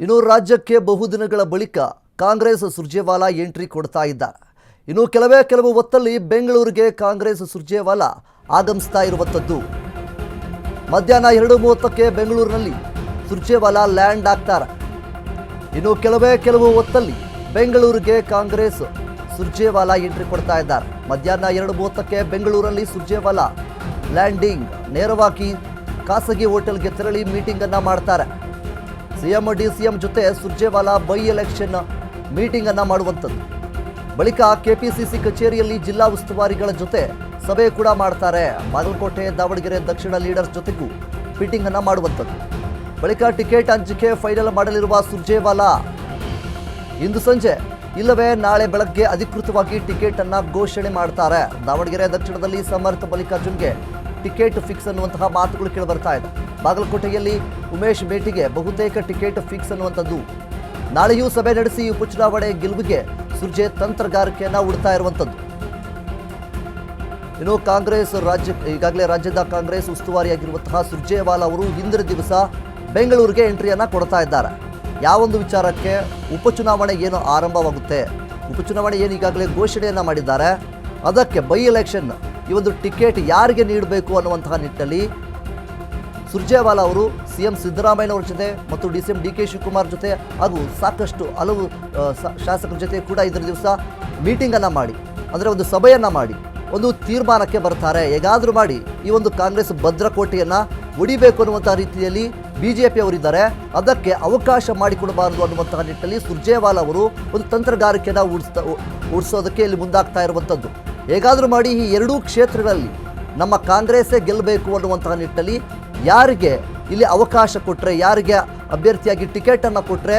ಇನ್ನು ರಾಜ್ಯಕ್ಕೆ ಬಹುದಿನಗಳ ಬಳಿಕ ಕಾಂಗ್ರೆಸ್ ಸುರ್ಜೇವಾಲಾ ಎಂಟ್ರಿ ಕೊಡ್ತಾ ಇದ್ದಾರೆ. ಇನ್ನು ಕೆಲವು ಹೊತ್ತಲ್ಲಿ ಬೆಂಗಳೂರಿಗೆ ಕಾಂಗ್ರೆಸ್ ಸುರ್ಜೇವಾಲಾ ಆಗಮಿಸ್ತಾ ಇರುವಂಥದ್ದು. ಮಧ್ಯಾಹ್ನ 2:30ಕ್ಕೆ ಬೆಂಗಳೂರಿನಲ್ಲಿ ಸುರ್ಜೇವಾಲಾ ಲ್ಯಾಂಡ್ ಆಗ್ತಾರೆ. ಇನ್ನು ಕೆಲವು ಹೊತ್ತಲ್ಲಿ ಬೆಂಗಳೂರಿಗೆ ಕಾಂಗ್ರೆಸ್ ಸುರ್ಜೇವಾಲಾ ಎಂಟ್ರಿ ಕೊಡ್ತಾ ಇದ್ದಾರೆ. ಮಧ್ಯಾಹ್ನ 2:30ಕ್ಕೆ ಬೆಂಗಳೂರಲ್ಲಿ ಸುರ್ಜೇವಾಲಾ ಲ್ಯಾಂಡಿಂಗ್, ನೇರವಾಗಿ ಖಾಸಗಿ ಹೋಟೆಲ್ಗೆ ತೆರಳಿ ಮೀಟಿಂಗ್ ಅನ್ನ ಮಾಡ್ತಾರೆ. ಸಿಎಂ ಡಿಸಿಎಂ ಜೊತೆ ಸುರ್ಜೇವಾಲಾ ಬೈ ಎಲೆಕ್ಷನ್ ಮೀಟಿಂಗ್ ಅನ್ನ ಮಾಡುವಂಥದ್ದು. ಬಳಿಕ ಕೆಪಿಸಿಸಿ ಕಚೇರಿಯಲ್ಲಿ ಜಿಲ್ಲಾ ಉಸ್ತುವಾರಿಗಳ ಜೊತೆ ಸಭೆ ಕೂಡ ಮಾಡ್ತಾರೆ. ಬಾಗಲಕೋಟೆ, ದಾವಣಗೆರೆ ದಕ್ಷಿಣ ಲೀಡರ್ಸ್ ಜೊತೆಗೂ ಮೀಟಿಂಗ್ ಅನ್ನ ಮಾಡುವಂಥದ್ದು. ಬಳಿಕ ಟಿಕೆಟ್ ಹಂಚಿಕೆ ಫೈನಲ್ ಮಾಡಲಿರುವ ಸುರ್ಜೇವಾಲಾ ಇಂದು ಸಂಜೆ ಇಲ್ಲವೇ ನಾಳೆ ಬೆಳಗ್ಗೆ ಅಧಿಕೃತವಾಗಿ ಟಿಕೆಟ್ ಅನ್ನ ಘೋಷಣೆ ಮಾಡ್ತಾರೆ. ದಾವಣಗೆರೆ ದಕ್ಷಿಣದಲ್ಲಿ ಸಮರ್ಥ ಮಲ್ಲಿಕಾರ್ಜುನ್ಗೆ ಟಿಕೆಟ್ ಫಿಕ್ಸ್ ಅನ್ನುವಂತಹ ಮಾತುಗಳು ಕೇಳಿ ಬರ್ತಾ ಇದೆ. ಬಾಗಲಕೋಟೆಯಲ್ಲಿ ಉಮೇಶ್ ಭೇಟಿಗೆ ಬಹುತೇಕ ಟಿಕೆಟ್ ಫಿಕ್ಸ್ ಅನ್ನುವಂಥದ್ದು. ನಾಳೆಯೂ ಸಭೆ ನಡೆಸಿ ಉಪಚುನಾವಣೆ ಗೆಲುವಿಗೆ ಸುರ್ಜೆ ತಂತ್ರಗಾರಿಕೆಯನ್ನ ಹುಡುಕ್ತಾ ಇರುವಂಥದ್ದು. ಇನ್ನು ಕಾಂಗ್ರೆಸ್ ಈಗಾಗಲೇ ರಾಜ್ಯದ ಕಾಂಗ್ರೆಸ್ ಉಸ್ತುವಾರಿಯಾಗಿರುವಂತಹ ಸುರ್ಜೇವಾಲಾ ಅವರು ಹಿಂದಿನ ದಿವಸ ಬೆಂಗಳೂರಿಗೆ ಎಂಟ್ರಿಯನ್ನ ಕೊಡ್ತಾ ಇದ್ದಾರೆ. ಯಾವೊಂದು ವಿಚಾರಕ್ಕೆ ಉಪಚುನಾವಣೆ ಏನು ಆರಂಭವಾಗುತ್ತೆ, ಉಪಚುನಾವಣೆ ಏನು ಈಗಾಗಲೇ ಘೋಷಣೆಯನ್ನ ಮಾಡಿದ್ದಾರೆ, ಅದಕ್ಕೆ ಬೈ ಎಲೆಕ್ಷನ್ ಈ ಒಂದು ಟಿಕೆಟ್ ಯಾರಿಗೆ ನೀಡಬೇಕು ಅನ್ನುವಂತಹ ನಿಟ್ಟಿನಲ್ಲಿ ಸುರ್ಜೇವಾಲಾ ಅವರು ಸಿಎಂ ಸಿದ್ದರಾಮಯ್ಯನವರ ಜೊತೆ ಮತ್ತು ಡಿಸಿಎಂ ಡಿಕೆ ಶಿವಕುಮಾರ್ ಜೊತೆ ಹಾಗೂ ಸಾಕಷ್ಟು ಹಲವು ಶಾಸಕರ ಜೊತೆ ಕೂಡ ಇದರ ದಿವಸ ಮೀಟಿಂಗನ್ನು ಮಾಡಿ, ಅಂದರೆ ಒಂದು ಸಭೆಯನ್ನು ಮಾಡಿ ಒಂದು ತೀರ್ಮಾನಕ್ಕೆ ಬರ್ತಾರೆ. ಹೇಗಾದರೂ ಮಾಡಿ ಈ ಒಂದು ಕಾಂಗ್ರೆಸ್ ಭದ್ರಕೋಟೆಯನ್ನು ಒಡಿಬೇಕು ಅನ್ನುವಂಥ ರೀತಿಯಲ್ಲಿ ಬಿಜೆಪಿ ಅವರಿದ್ದಾರೆ. ಅದಕ್ಕೆ ಅವಕಾಶ ಮಾಡಿಕೊಡಬಾರದು ಅನ್ನುವಂತಹ ನಿಟ್ಟಿನಲ್ಲಿ ಸುರ್ಜೇವಾಲಾ ಅವರು ಒಂದು ತಂತ್ರಗಾರಿಕೆಯನ್ನು ಉಡಿಸೋದಕ್ಕೆ ಇಲ್ಲಿ ಮುಂದಾಗ್ತಾ ಇರುವಂಥದ್ದು. ಹೇಗಾದರೂ ಮಾಡಿ ಈ ಎರಡೂ ಕ್ಷೇತ್ರಗಳಲ್ಲಿ ನಮ್ಮ ಕಾಂಗ್ರೆಸ್ಸೇ ಗೆಲ್ಲಬೇಕು ಅನ್ನುವಂತಹ ನಿಟ್ಟಿನಲ್ಲಿ ಯಾರಿಗೆ ಇಲ್ಲಿ ಅವಕಾಶ ಕೊಟ್ಟರೆ, ಯಾರಿಗೆ ಅಭ್ಯರ್ಥಿಯಾಗಿ ಟಿಕೆಟನ್ನು ಕೊಟ್ಟರೆ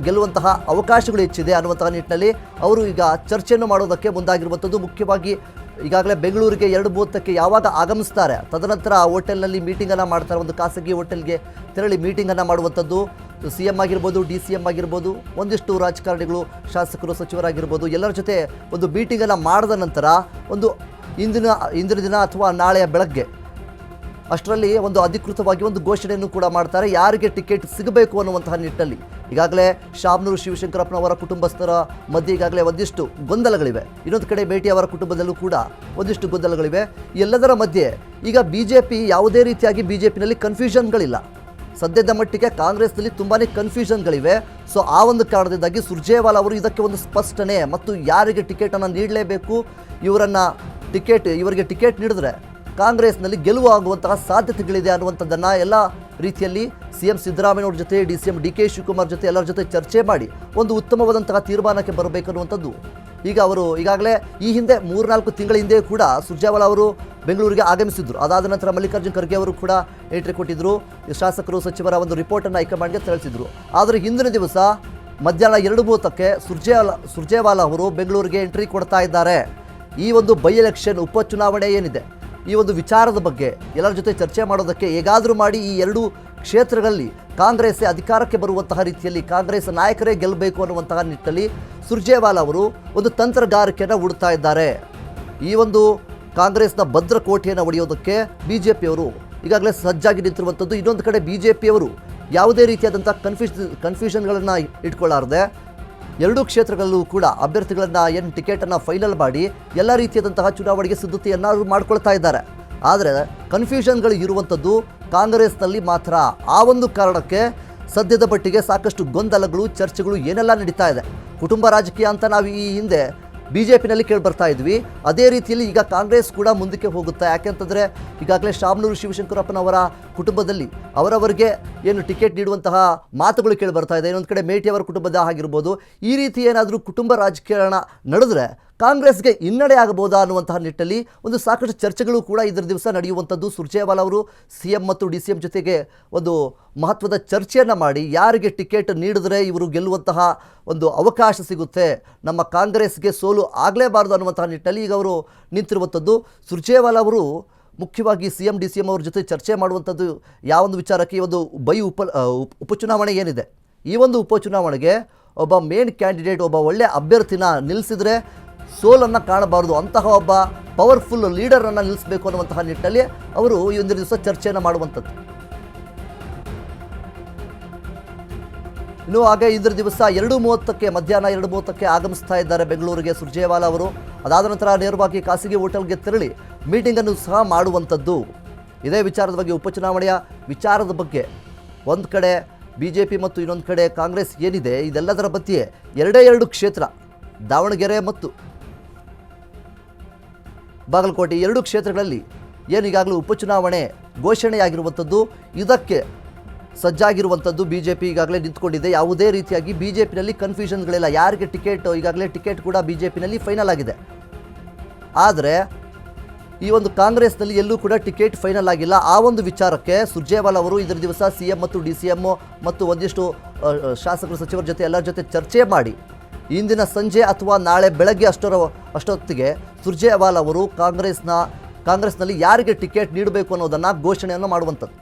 ಗೆಲ್ಲುವಂತಹ ಅವಕಾಶಗಳು ಹೆಚ್ಚಿದೆ ಅನ್ನುವಂತಹ ನಿಟ್ಟಿನಲ್ಲಿ ಅವರು ಈಗ ಚರ್ಚೆಯನ್ನು ಮಾಡೋದಕ್ಕೆ ಮುಂದಾಗಿರುವಂಥದ್ದು. ಮುಖ್ಯವಾಗಿ ಈಗಾಗಲೇ ಬೆಂಗಳೂರಿಗೆ 2:30ಕ್ಕೆ ಯಾವಾಗ ಆಗಮಿಸ್ತಾರೆ, ತದನಂತರ ಆ ಹೋಟೆಲ್ನಲ್ಲಿ ಮೀಟಿಂಗನ್ನು ಮಾಡ್ತಾರೆ. ಒಂದು ಖಾಸಗಿ ಹೋಟೆಲ್ಗೆ ತೆರಳಿ ಮೀಟಿಂಗನ್ನು ಮಾಡುವಂಥದ್ದು. ಸಿಎಂ ಆಗಿರ್ಬೋದು, ಡಿಸಿಎಂ ಆಗಿರ್ಬೋದು, ಒಂದಿಷ್ಟು ರಾಜಕಾರಣಿಗಳು, ಶಾಸಕರು, ಸಚಿವರಾಗಿರ್ಬೋದು, ಎಲ್ಲರ ಜೊತೆ ಒಂದು ಮೀಟಿಂಗನ್ನು ಮಾಡಿದ ನಂತರ ಒಂದು ಇಂದಿನ ದಿನ ಅಥವಾ ನಾಳೆಯ ಬೆಳಗ್ಗೆ ಅಷ್ಟರಲ್ಲಿ ಒಂದು ಅಧಿಕೃತವಾಗಿ ಒಂದು ಘೋಷಣೆಯನ್ನು ಕೂಡ ಮಾಡ್ತಾರೆ, ಯಾರಿಗೆ ಟಿಕೆಟ್ ಸಿಗಬೇಕು ಅನ್ನುವಂತಹ ನಿಟ್ಟಿನಲ್ಲಿ. ಈಗಾಗಲೇ ಶಾಮನೂರು ಶಿವಶಂಕರಪ್ಪನವರ ಕುಟುಂಬಸ್ಥರ ಮಧ್ಯೆ ಈಗಾಗಲೇ ಒಂದಿಷ್ಟು ಗೊಂದಲಗಳಿವೆ. ಇನ್ನೊಂದು ಕಡೆ ಭೇಟಿ ಅವರ ಕುಟುಂಬದಲ್ಲೂ ಕೂಡ ಒಂದಿಷ್ಟು ಗೊಂದಲಗಳಿವೆ. ಎಲ್ಲದರ ಮಧ್ಯೆ ಈಗ ಬಿಜೆಪಿ ಯಾವುದೇ ರೀತಿಯಾಗಿ ಬಿಜೆಪಿನಲ್ಲಿ ಕನ್ಫ್ಯೂಷನ್ಗಳಿಲ್ಲ. ಸದ್ಯದ ಮಟ್ಟಿಗೆ ಕಾಂಗ್ರೆಸ್ನಲ್ಲಿ ತುಂಬಾ ಕನ್ಫ್ಯೂಷನ್ಗಳಿವೆ. ಸೊ ಆ ಒಂದು ಕಾರಣದಿಂದಾಗಿ ಸುರ್ಜೇವಾಲಾ ಅವರು ಇದಕ್ಕೆ ಒಂದು ಸ್ಪಷ್ಟನೆ ಮತ್ತು ಯಾರಿಗೆ ಟಿಕೆಟನ್ನು ನೀಡಲೇಬೇಕು, ಇವರಿಗೆ ಟಿಕೆಟ್ ನೀಡಿದ್ರೆ ಕಾಂಗ್ರೆಸ್ನಲ್ಲಿ ಗೆಲುವು ಆಗುವಂತಹ ಸಾಧ್ಯತೆಗಳಿದೆ ಅನ್ನುವಂಥದ್ದನ್ನು ಎಲ್ಲ ರೀತಿಯಲ್ಲಿ ಸಿಎಂ ಸಿದ್ದರಾಮಯ್ಯನವ್ರ ಜೊತೆ, ಡಿಸಿಎಂ ಡಿಕೆ ಶಿವಕುಮಾರ್ ಜೊತೆ ಎಲ್ಲರ ಜೊತೆ ಚರ್ಚೆ ಮಾಡಿ ಒಂದು ಉತ್ತಮವಾದಂತಹ ತೀರ್ಮಾನಕ್ಕೆ ಬರಬೇಕನ್ನುವಂಥದ್ದು. ಈಗ ಅವರು ಈಗಾಗಲೇ ಈ ಹಿಂದೆ 3-4 ತಿಂಗಳ ಹಿಂದೆ ಕೂಡ ಸುರ್ಜೇವಾಲಾ ಅವರು ಬೆಂಗಳೂರಿಗೆ ಆಗಮಿಸಿದ್ರು. ಅದಾದ ನಂತರ ಮಲ್ಲಿಕಾರ್ಜುನ್ ಖರ್ಗೆ ಅವರು ಕೂಡ ಎಂಟ್ರಿ ಕೊಟ್ಟಿದ್ದರು. ಶಾಸಕರು, ಸಚಿವರ ಒಂದು ರಿಪೋರ್ಟನ್ನು ಹೈಕಮಾಂಡ್ಗೆ ತಿಳಿಸಿದ್ರು. ಆದರೆ ಹಿಂದಿನ ದಿವಸ ಮಧ್ಯಾಹ್ನ 2:30ಕ್ಕೆ ಸುರ್ಜೇವಾಲಾ ಅವರು ಬೆಂಗಳೂರಿಗೆ ಎಂಟ್ರಿ ಕೊಡ್ತಾ ಇದ್ದಾರೆ. ಈ ಒಂದು ಬೈ ಎಲೆಕ್ಷನ್ ಉಪಚುನಾವಣೆ ಏನಿದೆ, ಈ ಒಂದು ವಿಚಾರದ ಬಗ್ಗೆ ಎಲ್ಲರ ಜೊತೆ ಚರ್ಚೆ ಮಾಡೋದಕ್ಕೆ ಹೇಗಾದರೂ ಮಾಡಿ ಈ ಎರಡೂ ಕ್ಷೇತ್ರಗಳಲ್ಲಿ ಕಾಂಗ್ರೆಸ್ಸೇ ಅಧಿಕಾರಕ್ಕೆ ಬರುವಂತಹ ರೀತಿಯಲ್ಲಿ ಕಾಂಗ್ರೆಸ್ ನಾಯಕರೇ ಗೆಲ್ಲಬೇಕು ಅನ್ನುವಂತಹ ನಿಟ್ಟಿನಲ್ಲಿ ಸುರ್ಜೇವಾಲಾ ಅವರು ಒಂದು ತಂತ್ರಗಾರಿಕೆಯನ್ನು ಹುಡುಕ್ತಾ ಇದ್ದಾರೆ. ಈ ಒಂದು ಕಾಂಗ್ರೆಸ್ನ ಭದ್ರಕೋಟೆಯನ್ನು ಒಡೆಯೋದಕ್ಕೆ ಬಿಜೆಪಿಯವರು ಈಗಾಗಲೇ ಸಜ್ಜಾಗಿ ನಿಂತಿರುವಂಥದ್ದು. ಇನ್ನೊಂದು ಕಡೆ ಬಿಜೆಪಿಯವರು ಯಾವುದೇ ರೀತಿಯಾದಂಥ ಕನ್ಫ್ಯೂಷನ್ಗಳನ್ನು ಇಟ್ಕೊಳ್ಳಾರದೆ ಎರಡೂ ಕ್ಷೇತ್ರಗಳಲ್ಲೂ ಕೂಡ ಅಭ್ಯರ್ಥಿಗಳನ್ನು ಟಿಕೆಟನ್ನು ಫೈನಲ್ ಮಾಡಿ ಎಲ್ಲ ರೀತಿಯಾದಂತಹ ಚುನಾವಣೆಗೆ ಸಿದ್ಧತೆಯನ್ನು ಮಾಡ್ಕೊಳ್ತಾ ಇದ್ದಾರೆ. ಆದರೆ ಕನ್ಫ್ಯೂಷನ್ಗಳು ಇರುವಂಥದ್ದು ಕಾಂಗ್ರೆಸ್ನಲ್ಲಿ ಮಾತ್ರ. ಆ ಒಂದು ಕಾರಣಕ್ಕೆ ಸದ್ಯದ ಮಟ್ಟಿಗೆ ಸಾಕಷ್ಟು ಗೊಂದಲಗಳು, ಚರ್ಚೆಗಳು ಏನೆಲ್ಲ ನಡೀತಾ ಇದೆ. ಕುಟುಂಬ ರಾಜಕೀಯ ಅಂತ ನಾವು ಈ ಹಿಂದೆ ಬಿಜೆಪಿನಲ್ಲಿ ಕೇಳಿ ಬರ್ತಾ ಇದ್ವಿ. ಅದೇ ರೀತಿಯಲ್ಲಿ ಈಗ ಕಾಂಗ್ರೆಸ್ ಕೂಡ ಮುಂದಕ್ಕೆ ಹೋಗುತ್ತೆ. ಯಾಕೆಂತಂದರೆ ಈಗಾಗಲೇ ಶಾಮನೂರು ಶಿವಶಂಕರಪ್ಪನವರ ಕುಟುಂಬದಲ್ಲಿ ಅವರವರಿಗೆ ಏನು ಟಿಕೆಟ್ ನೀಡುವಂತಹ ಮಾತುಗಳು ಕೇಳಿ ಬರ್ತಾ ಇದೆ. ಇನ್ನೊಂದು ಕಡೆ ಮೇಟಿಯವರ ಕುಟುಂಬದ ಆಗಿರ್ಬೋದು. ಈ ರೀತಿ ಏನಾದರೂ ಕುಟುಂಬ ರಾಜಕಾರಣ ನಡೆದ್ರೆ ಕಾಂಗ್ರೆಸ್ಗೆ ಹಿನ್ನಡೆ ಆಗಬಹುದಾ ಅನ್ನುವಂತಹ ನಿಟ್ಟಿನಲ್ಲಿ ಒಂದು ಸಾಕಷ್ಟು ಚರ್ಚೆಗಳು ಕೂಡ ಇದರ ದಿವಸ ನಡೆಯುವಂಥದ್ದು. ಸುರ್ಜೇವಾಲಾ ಅವರು ಸಿಎಂ ಮತ್ತು ಡಿಸಿಎಂ ಜೊತೆಗೆ ಒಂದು ಮಹತ್ವದ ಚರ್ಚೆಯನ್ನು ಮಾಡಿ ಯಾರಿಗೆ ಟಿಕೆಟ್ ನೀಡಿದ್ರೆ ಇವರು ಗೆಲ್ಲುವಂತಹ ಒಂದು ಅವಕಾಶ ಸಿಗುತ್ತೆ, ನಮ್ಮ ಕಾಂಗ್ರೆಸ್ಗೆ ಸೋಲು ಆಗಲೇಬಾರದು ಅನ್ನುವಂತಹ ನಿಟ್ಟಿನಲ್ಲಿ ಈಗ ಅವರು ನಿಂತಿರುವಂಥದ್ದು. ಸುರ್ಜೇವಾಲಾ ಅವರು ಮುಖ್ಯವಾಗಿ ಸಿಎಂ ಡಿಸಿಎಂ ಅವ್ರ ಜೊತೆ ಚರ್ಚೆ ಮಾಡುವಂಥದ್ದು ಯಾವೊಂದು ವಿಚಾರಕ್ಕೆ, ಈ ಒಂದು ಉಪಚುನಾವಣೆ ಏನಿದೆ, ಈ ಒಂದು ಉಪಚುನಾವಣೆಗೆ ಒಬ್ಬ ಮೇನ್ ಕ್ಯಾಂಡಿಡೇಟ್, ಒಬ್ಬ ಒಳ್ಳೆಯ ಅಭ್ಯರ್ಥಿನ ನಿಲ್ಲಿಸಿದ್ರೆ ಸೋಲನ್ನು ಕಾಣಬಾರದು, ಅಂತಹ ಒಬ್ಬ ಪವರ್ಫುಲ್ ಲೀಡರನ್ನು ನಿಲ್ಲಿಸಬೇಕು ಅನ್ನುವಂತಹ ನಿಟ್ಟಿನಲ್ಲಿ ಅವರು ಈ ಒಂದು ದಿವಸ ಚರ್ಚೆಯನ್ನು ಮಾಡುವಂಥದ್ದು. ಇನ್ನು ಹಾಗೆ ಇದರ ದಿವಸ 2:30ಕ್ಕೆ ಮಧ್ಯಾಹ್ನ 2:30ಕ್ಕೆ ಆಗಮಿಸ್ತಾ ಇದ್ದಾರೆ ಬೆಂಗಳೂರಿಗೆ ಸುರ್ಜೇವಾಲಾ ಅವರು. ಅದಾದ ನಂತರ ನೇರವಾಗಿ ಖಾಸಗಿ ಹೋಟೆಲ್ಗೆ ತೆರಳಿ ಮೀಟಿಂಗನ್ನು ಸಹ ಮಾಡುವಂಥದ್ದು. ಇದೇ ವಿಚಾರದ ಬಗ್ಗೆ, ಉಪಚುನಾವಣೆಯ ವಿಚಾರದ ಬಗ್ಗೆ ಒಂದು ಕಡೆ BJP ಮತ್ತು ಇನ್ನೊಂದು ಕಡೆ ಕಾಂಗ್ರೆಸ್ ಏನಿದೆ, ಇದೆಲ್ಲದರ ಮಧ್ಯೆ 2 ಕ್ಷೇತ್ರ, ದಾವಣಗೆರೆ ಮತ್ತು ಬಾಗಲಕೋಟೆ 2 ಕ್ಷೇತ್ರಗಳಲ್ಲಿ ಏನು ಈಗಾಗಲೇ ಉಪಚುನಾವಣೆ ಘೋಷಣೆಯಾಗಿರುವಂಥದ್ದು. ಇದಕ್ಕೆ ಸಜ್ಜಾಗಿರುವಂಥದ್ದು BJP ಈಗಾಗಲೇ ನಿಂತ್ಕೊಂಡಿದೆ. ಯಾವುದೇ ರೀತಿಯಾಗಿ BJPನಲ್ಲಿ ಕನ್ಫ್ಯೂಷನ್ಗಳಿಲ್ಲ. ಯಾರಿಗೆ ಟಿಕೆಟ್, ಈಗಾಗಲೇ ಟಿಕೆಟ್ ಕೂಡ BJPನಲ್ಲಿ ಫೈನಲ್ ಆಗಿದೆ. ಆದರೆ ಈ ಒಂದು ಕಾಂಗ್ರೆಸ್ನಲ್ಲಿ ಎಲ್ಲೂ ಕೂಡ ಟಿಕೆಟ್ ಫೈನಲ್ ಆಗಿಲ್ಲ. ಆ ಒಂದು ವಿಚಾರಕ್ಕೆ ಸುರ್ಜೇವಾಲಾ ಅವರು ಇದರ ದಿವಸ CM ಮತ್ತು DCM ಮತ್ತು ಒಂದಿಷ್ಟು ಶಾಸಕರು, ಸಚಿವರ ಜೊತೆ ಎಲ್ಲರ ಜೊತೆ ಚರ್ಚೆ ಮಾಡಿ ಇಂದಿನ ಸಂಜೆ ಅಥವಾ ನಾಳೆ ಬೆಳಗ್ಗೆ ಅಷ್ಟೊತ್ತಿಗೆ ಸುರ್ಜೇವಾಲಾ ಅವರು ಕಾಂಗ್ರೆಸ್ನಲ್ಲಿ ಯಾರಿಗೆ ಟಿಕೆಟ್ ನೀಡಬೇಕು ಅನ್ನೋದನ್ನು ಘೋಷಣೆಯನ್ನು ಮಾಡುವಂಥದ್ದು.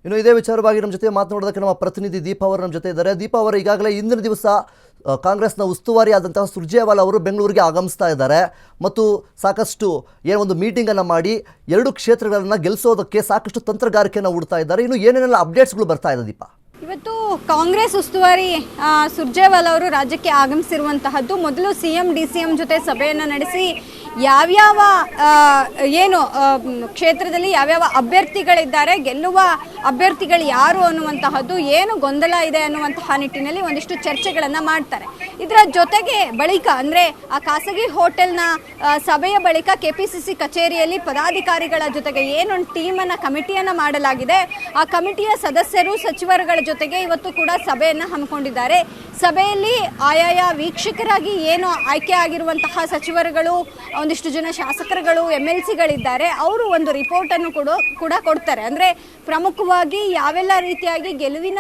ಇನ್ನು ಇದೇ ವಿಚಾರವಾಗಿ ನಮ್ಮ ಜೊತೆ ಮಾತನಾಡೋದಕ್ಕೆ ನಮ್ಮ ಪ್ರತಿನಿಧಿ ದೀಪಾ ಅವರು ನಮ್ಮ ಜೊತೆ ಇದ್ದಾರೆ. ದೀಪಾ ಅವರು, ಈಗಾಗಲೇ ಇಂದಿನ ದಿವಸ ಕಾಂಗ್ರೆಸ್ನ ಉಸ್ತುವಾರಿ ಆದಂತಹ ಸುರ್ಜೇವಾಲಾ ಅವರು ಬೆಂಗಳೂರಿಗೆ ಆಗಮಿಸ್ತಾ ಇದ್ದಾರೆ ಮತ್ತು ಸಾಕಷ್ಟು ಒಂದು ಮೀಟಿಂಗನ್ನು ಮಾಡಿ 2 ಕ್ಷೇತ್ರಗಳನ್ನು ಗೆಲ್ಲಿಸೋದಕ್ಕೆ ಸಾಕಷ್ಟು ತಂತ್ರಗಾರಿಕೆಯನ್ನು ಹೂಡ್ತಾ ಇದ್ದಾರೆ. ಇನ್ನು ಏನೇನೆಲ್ಲ ಅಪ್ಡೇಟ್ಸ್ಗಳು ಬರ್ತಾ ಇದೆ ದೀಪಾ? ಇವತ್ತು ಕಾಂಗ್ರೆಸ್ ಉಸ್ತುವಾರಿ ಸುರ್ಜೇವಾಲಾ ಅವರು ರಾಜ್ಯಕ್ಕೆ ಆಗಮಿಸಿರುವಂತಹದ್ದು. ಮೊದಲು CM DCM ಜೊತೆ ಸಭೆಯನ್ನು ನಡೆಸಿ ಯಾವ್ಯಾವ ಕ್ಷೇತ್ರದಲ್ಲಿ ಯಾವ್ಯಾವ ಅಭ್ಯರ್ಥಿಗಳಿದ್ದಾರೆ, ಗೆಲ್ಲುವ ಅಭ್ಯರ್ಥಿಗಳು ಯಾರು ಅನ್ನುವಂತಹದ್ದು, ಏನು ಗೊಂದಲ ಇದೆ ಅನ್ನುವಂತಹ ನಿಟ್ಟಿನಲ್ಲಿ ಒಂದಿಷ್ಟು ಚರ್ಚೆಗಳನ್ನು ಮಾಡ್ತಾರೆ. ಇದರ ಜೊತೆಗೆ ಬಳಿಕ ಅಂದರೆ ಆ ಖಾಸಗಿ ಹೋಟೆಲ್ನ ಸಭೆಯ ಬಳಿಕ KPCC ಕಚೇರಿಯಲ್ಲಿ ಪದಾಧಿಕಾರಿಗಳ ಜೊತೆಗೆ ಏನೊಂದು ಟೀಮನ್ನು, ಕಮಿಟಿಯನ್ನು ಮಾಡಲಾಗಿದೆ. ಆ ಕಮಿಟಿಯ ಸದಸ್ಯರು, ಸಚಿವರುಗಳ ಜೊತೆಗೆ ಇವತ್ತು ಕೂಡ ಸಭೆಯನ್ನು ಹಮ್ಮಿಕೊಂಡಿದ್ದಾರೆ. ಸಭೆಯಲ್ಲಿ ಆಯಾಯ ವೀಕ್ಷಕರಾಗಿ ಏನು ಆಯ್ಕೆ ಆಗಿರುವಂತಹ ಸಚಿವರುಗಳು, ಒಂದಿಷ್ಟು ಜನ ಶಾಸಕರುಗಳು, MLCಗಳಿದ್ದಾರೆ, ಅವರು ಒಂದು ರಿಪೋರ್ಟನ್ನು ಕೂಡ ಕೊಡ್ತಾರೆ. ಅಂದರೆ ಪ್ರಮುಖವಾಗಿ ಯಾವೆಲ್ಲ ರೀತಿಯಾಗಿ ಗೆಲುವಿನ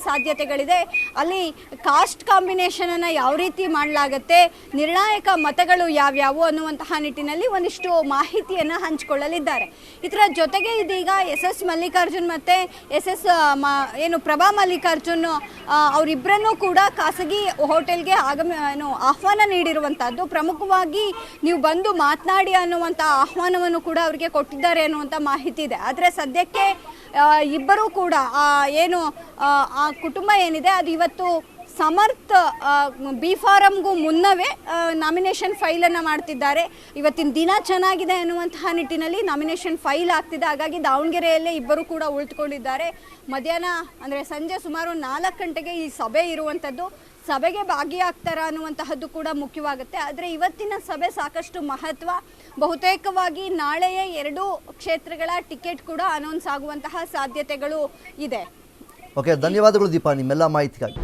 ಸಾಧ್ಯತೆಗಳಿದೆ, ಅಲ್ಲಿ ಕಾಸ್ಟ್ ಕಾಂಬಿನೇಷನನ್ನು ಯಾವ ರೀತಿ ಮಾಡಲಾಗತ್ತೆ, ನಿರ್ಣಾಯಕ ಮತಗಳು ಯಾವ್ಯಾವು ಅನ್ನುವಂತಹ ನಿಟ್ಟಿನಲ್ಲಿ ಒಂದಿಷ್ಟು ಮಾಹಿತಿಯನ್ನು ಹಂಚಿಕೊಳ್ಳಲಿದ್ದಾರೆ. ಇದರ ಜೊತೆಗೆ ಇದೀಗ SS ಮಲ್ಲಿಕಾರ್ಜುನ್ ಮತ್ತು ಪ್ರಭಾ ಮಲ್ಲಿಕಾರ್ಜುನ್ ಅವರಿಬ್ಬರನ್ನೂ ಕೂಡ ಖಾಸಗಿ ಹೋಟೆಲ್ಗೆ ಆಹ್ವಾನ ನೀಡಿರುವಂಥದ್ದು. ಪ್ರಮುಖವಾಗಿ ನೀವು ಬಂದು ಮಾತನಾಡಿ ಅನ್ನುವಂಥ ಆಹ್ವಾನವನ್ನು ಕೂಡ ಅವರಿಗೆ ಕೊಟ್ಟಿದ್ದಾರೆ ಅನ್ನುವಂಥ ಮಾಹಿತಿ ಇದೆ. ಆದರೆ ಸದ್ಯಕ್ಕೆ ಇಬ್ಬರೂ ಕೂಡ ಆ ಕುಟುಂಬ ಏನಿದೆ ಅದು ಇವತ್ತು ಸಮರ್ಥ B ಫಾರಂಗೂ ಮುನ್ನವೇ ನಾಮಿನೇಷನ್ ಫೈಲನ್ನು ಮಾಡ್ತಿದ್ದಾರೆ. ಇವತ್ತಿನ ದಿನ ಚೆನ್ನಾಗಿದೆ ಅನ್ನುವಂತಹ ನಿಟ್ಟಿನಲ್ಲಿ ನಾಮಿನೇಷನ್ ಫೈಲ್ ಆಗ್ತಿದೆ. ಹಾಗಾಗಿ ದಾವಣಗೆರೆಯಲ್ಲೇ ಇಬ್ಬರು ಕೂಡ ಉಳಿದುಕೊಂಡಿದ್ದಾರೆ. ಮಧ್ಯಾಹ್ನ ಅಂದರೆ ಸಂಜೆ ಸುಮಾರು 4 ಗಂಟೆಗೆ ಈ ಸಭೆ ಇರುವಂಥದ್ದು. ಸಭೆಗೆ ಭಾಗಿಯಾಗ್ತಾರ ಅನ್ನುವಂತಹದ್ದು ಕೂಡ ಮುಖ್ಯವಾಗುತ್ತೆ. ಆದರೆ ಇವತ್ತಿನ ಸಭೆ ಸಾಕಷ್ಟು ಮಹತ್ವ. ಬಹುತೇಕವಾಗಿ ನಾಳೆಯೇ 2 ಕ್ಷೇತ್ರಗಳ ಟಿಕೆಟ್ ಕೂಡ ಅನೌನ್ಸ್ ಆಗುವಂತಹ ಸಾಧ್ಯತೆಗಳು ಇದೆ. ಓಕೆ, ಧನ್ಯವಾದಗಳು ದೀಪಾ ನಿಮ್ಮೆಲ್ಲ ಮಾಹಿತಿಗಾಗಿ.